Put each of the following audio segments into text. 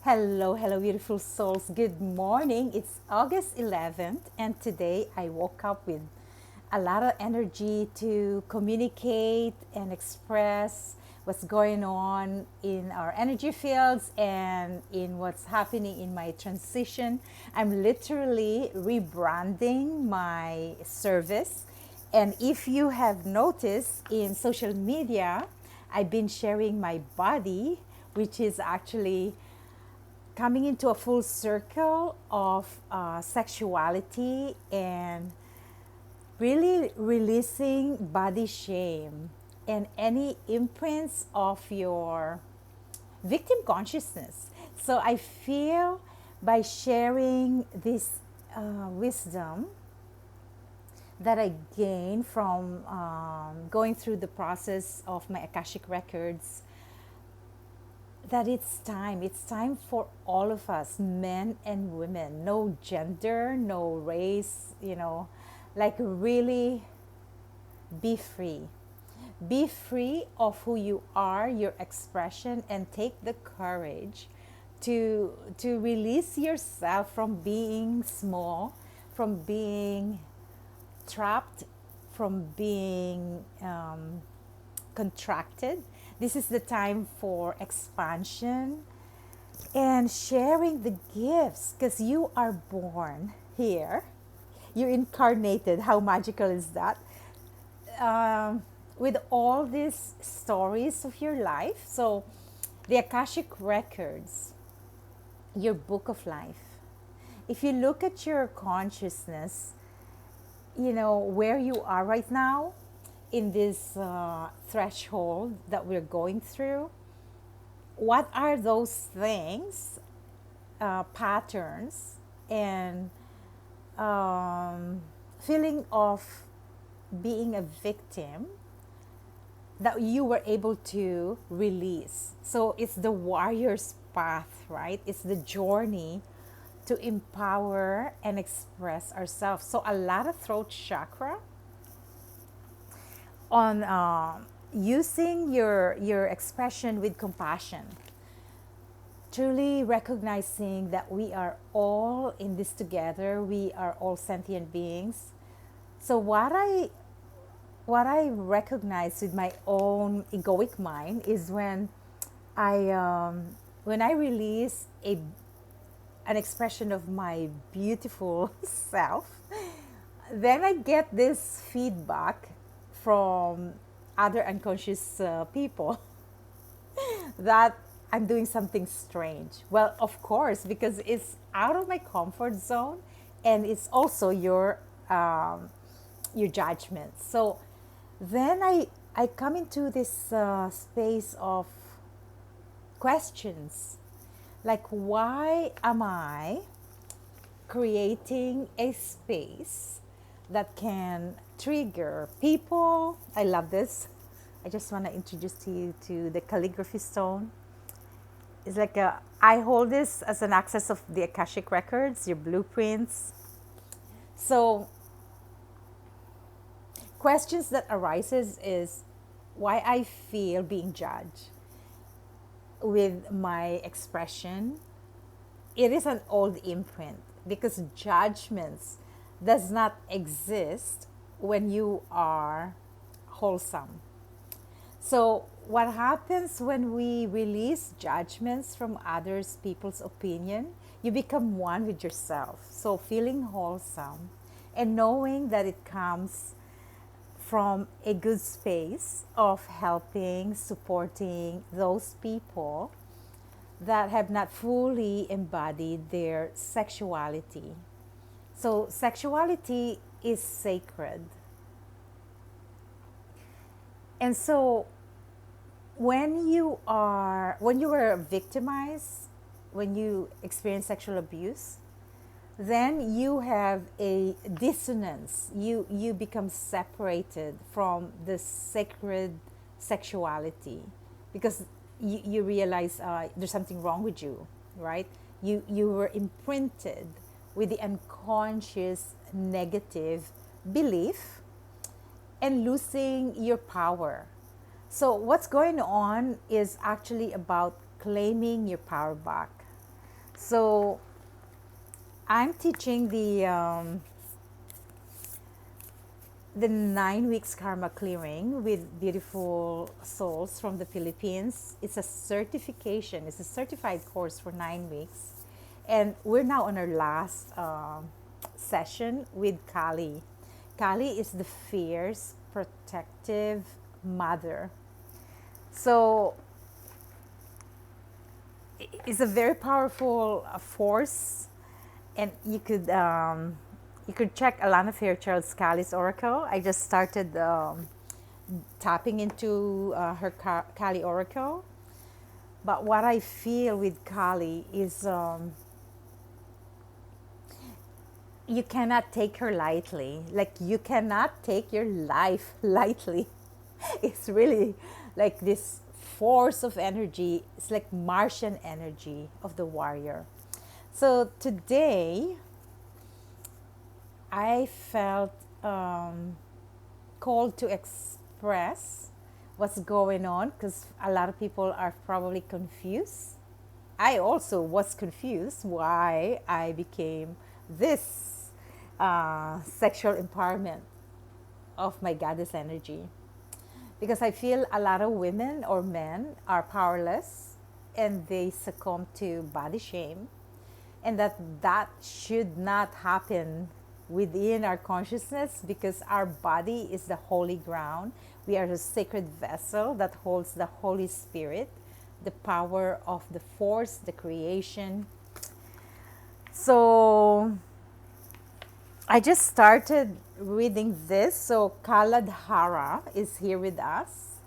Hello, hello, beautiful souls. Good morning. It's August 11th, and today I woke up with a lot of energy to communicate and express what's going on in our energy fields and in what's happening in my transition. I'm literally rebranding my service. And if you have noticed in social media, I've been sharing my body, which is actually coming into a full circle of sexuality and really releasing body shame and any imprints of your victim consciousness. So I feel by sharing this wisdom that I gain from going through the process of my Akashic records, that it's time. It's time for all of us, men and women. No gender, no race, like really be free. Be free of who you are, your expression, and take the courage to release yourself from being small, from being trapped, from being contracted. This is the time for expansion and sharing the gifts because you are born here. You're incarnated. How magical is that? With all these stories of your life. So, the Akashic Records, your book of life. If you look at your consciousness, where you are right now in this threshold that we're going through, what are those things, patterns, and feeling of being a victim that you were able to release? So it's the warrior's path, right? It's the journey to empower and express ourselves. So a lot of throat chakra on using your expression with compassion, truly recognizing that we are all in this together. We are all sentient beings. So what I recognize with my own egoic mind is when I release an expression of my beautiful self, then I get this feedback from other unconscious people that I'm doing something strange. Well, of course, because it's out of my comfort zone, and it's also your judgment. So then I come into this space of questions, like, why am I creating a space that can trigger people? I love this. I just want to introduce to you to the calligraphy stone. It's like I hold this as an access of the Akashic records, your blueprints. So questions that arises is why I feel being judged with my expression. It is an old imprint because judgments does not exist when you are wholesome. So what happens when we release judgments from others people's opinion, you become one with yourself. So feeling wholesome and knowing that it comes from a good space of helping, supporting those people that have not fully embodied their sexuality. So sexuality is sacred. And so when you were victimized, when you experience sexual abuse, then you have a dissonance. You become separated from the sacred sexuality because you realize there's something wrong with you, right? You were imprinted with the unconscious negative belief and losing your power. So what's going on is actually about claiming your power back. So I'm teaching the 9 weeks karma clearing with beautiful souls from the Philippines. It's a certification. It's a certified course for 9 weeks, and we're now on our last session with Kali. Kali is the fierce, protective mother. So it's a very powerful force, and you could check Alana Fairchild's Kali's Oracle. I just started tapping into her Kali Oracle, but what I feel with Kali is you cannot take her lightly. Like, you cannot take your life lightly. It's really like this force of energy. It's like Martian energy of the warrior. So today, I felt called to express what's going on, because a lot of people are probably confused. I also was confused why I became this sexual empowerment of my goddess energy, because I feel a lot of women or men are powerless and they succumb to body shame, and that should not happen within our consciousness, because our body is the holy ground. We are a sacred vessel that holds the Holy Spirit, the power of the force, the creation. So I just started reading this. So Kaladhara is here with us,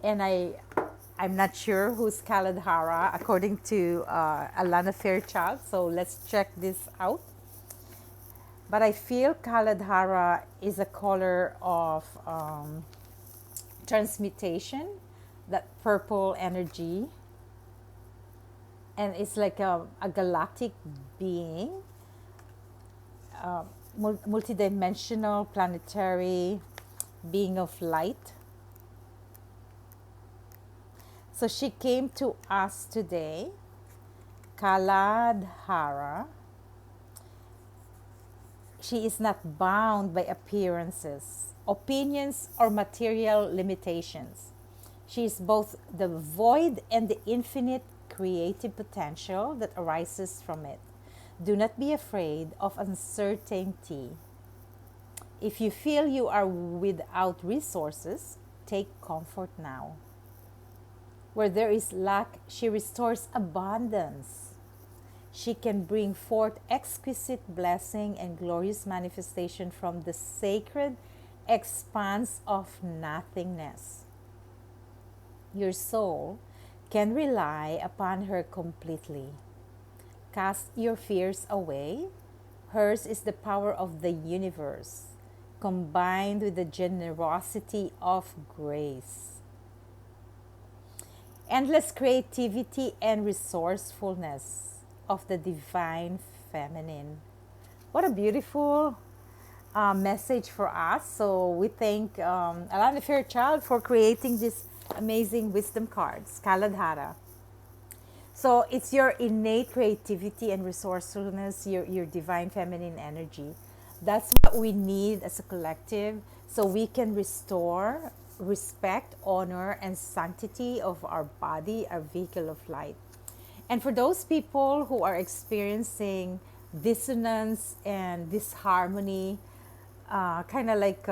and I'm not sure who's Kaladhara according to Alana Fairchild. So let's check this out. But I feel Kaladhara is a color of transmutation, that purple energy, and it's like a galactic being, multidimensional planetary being of light. So she came to us today, Kaladhara. She is not bound by appearances, opinions, or material limitations. She is both the void and the infinite creative potential that arises from it. Do not be afraid of uncertainty. If you feel you are without resources, take comfort now. Where there is lack, she restores abundance. She can bring forth exquisite blessing and glorious manifestation from the sacred expanse of nothingness. Your soul can rely upon her completely. Cast your fears away. Hers is the power of the universe, combined with the generosity of grace. Endless creativity and resourcefulness of the divine feminine. What a beautiful message for us. So we thank Alana Fairchild for creating these amazing wisdom cards, Kaladhara. So it's your innate creativity and resourcefulness, your divine feminine energy. That's what we need as a collective, so we can restore respect, honor, and sanctity of our body, our vehicle of light. And for those people who are experiencing dissonance and disharmony, kind of like,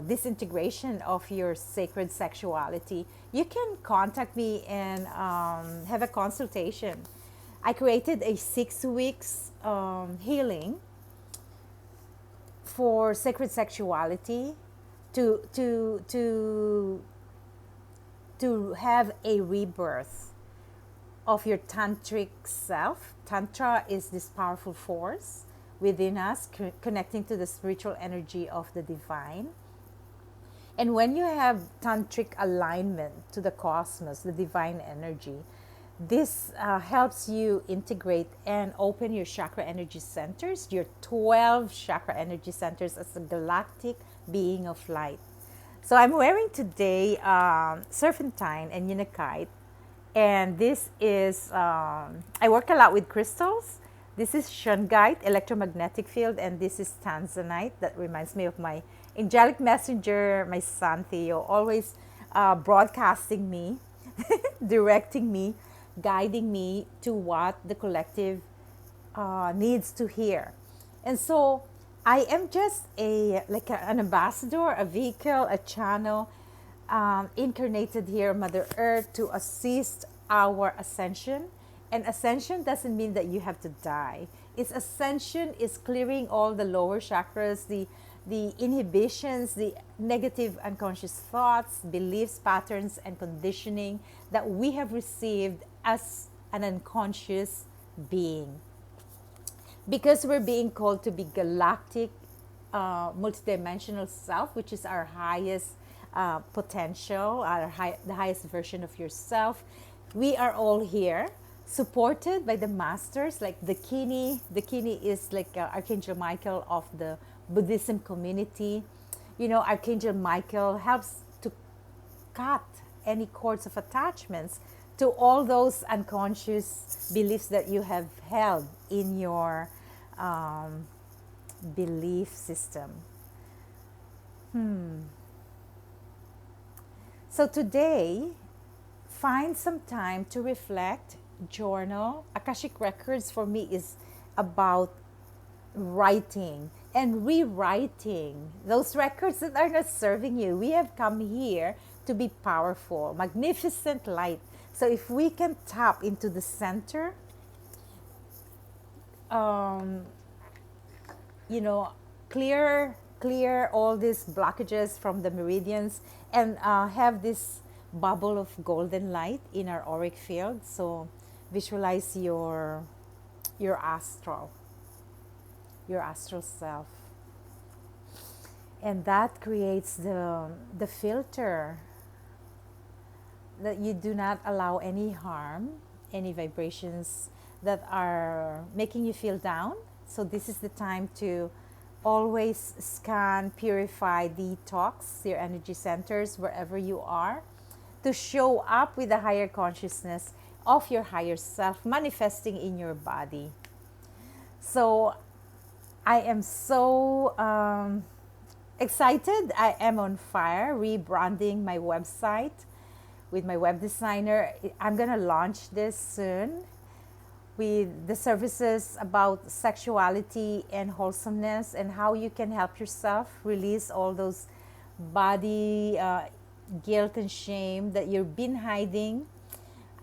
disintegration of your sacred sexuality, you can contact me and have a consultation. I created a 6 weeks healing for sacred sexuality to have a rebirth of your tantric self. Tantra is this powerful force within us, connecting to the spiritual energy of the divine. And when you have tantric alignment to the cosmos, the divine energy, this helps you integrate and open your chakra energy centers, your 12 chakra energy centers, as a galactic being of light. So I'm wearing today serpentine and unakite, And this is, I work a lot with crystals. This is shungite, electromagnetic field, and this is tanzanite. That reminds me of my angelic messenger, my son Theo, always broadcasting me, directing me, guiding me to what the collective needs to hear. And so I am just an ambassador, a vehicle, a channel, incarnated here, Mother Earth, to assist our ascension. And ascension doesn't mean that you have to die. Its ascension is clearing all the lower chakras, the inhibitions, the negative unconscious thoughts, beliefs, patterns, and conditioning that we have received as an unconscious being. Because we're being called to be galactic, multidimensional self, which is our highest potential, the highest version of yourself. We are all here, supported by the masters like the Kini. The Kini is like Archangel Michael of the Buddhism community. You know, Archangel Michael helps to cut any cords of attachments to all those unconscious beliefs that you have held in your belief system. So today, find some time to reflect, journal. Akashic Records for me is about writing and rewriting those records that are not serving you. We have come here to be powerful, magnificent light. So if we can tap into the center, you know, clear all these blockages from the meridians, and have this bubble of golden light in our auric field. So visualize your astral self, and that creates the filter that you do not allow any harm, any vibrations that are making you feel down. So this is the time to always scan, purify, detox your energy centers wherever you are, to show up with the higher consciousness of your higher self manifesting in your body. So I am so excited. I am on fire rebranding my website with my web designer. I'm going to launch this soon with the services about sexuality and wholesomeness, and how you can help yourself release all those body guilt and shame that you've been hiding.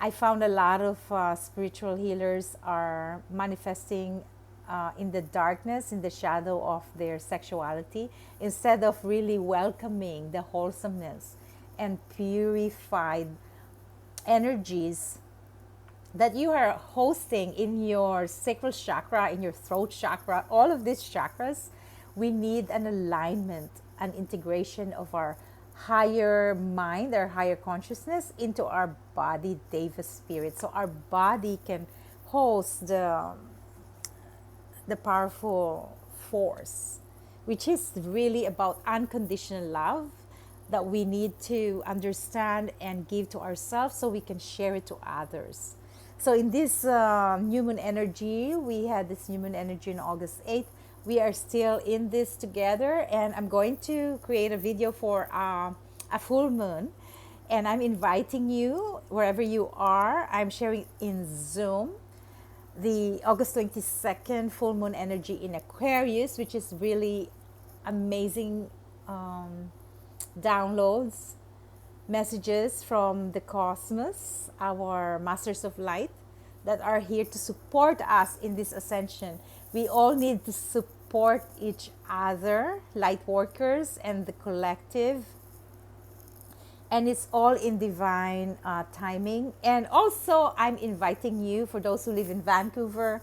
I found a lot of spiritual healers are manifesting in the darkness, in the shadow of their sexuality, instead of really welcoming the wholesomeness and purified energies that you are hosting in your sacral chakra, in your throat chakra. All of these chakras, we need an alignment, an integration of our higher mind, our higher consciousness into our body, Deva spirit. So our body can host the powerful force, which is really about unconditional love that we need to understand and give to ourselves so we can share it to others. So in this new moon energy, we had this new moon energy on August 8th. We are still in this together, and I'm going to create a video for a full moon. And I'm inviting you, wherever you are, I'm sharing in Zoom the August 22nd full moon energy in Aquarius, which is really amazing downloads, messages from the cosmos, our masters of light that are here to support us in this ascension. We all need to support each other, light workers and the collective. And it's all in divine timing. And also, I'm inviting you, for those who live in Vancouver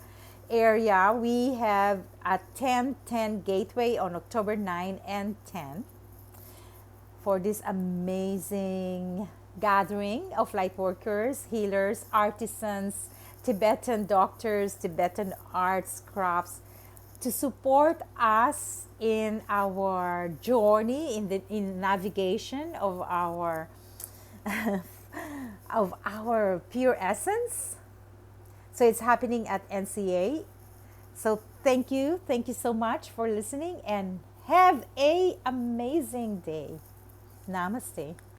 area, we have a 10-10 gateway on October 9 and 10 for this amazing gathering of light workers, healers, artisans, Tibetan doctors, Tibetan arts, crafts, to support us in our journey in navigation of our of our pure essence. So it's happening at NCA. So thank you so much for listening, and have a amazing day. Namaste.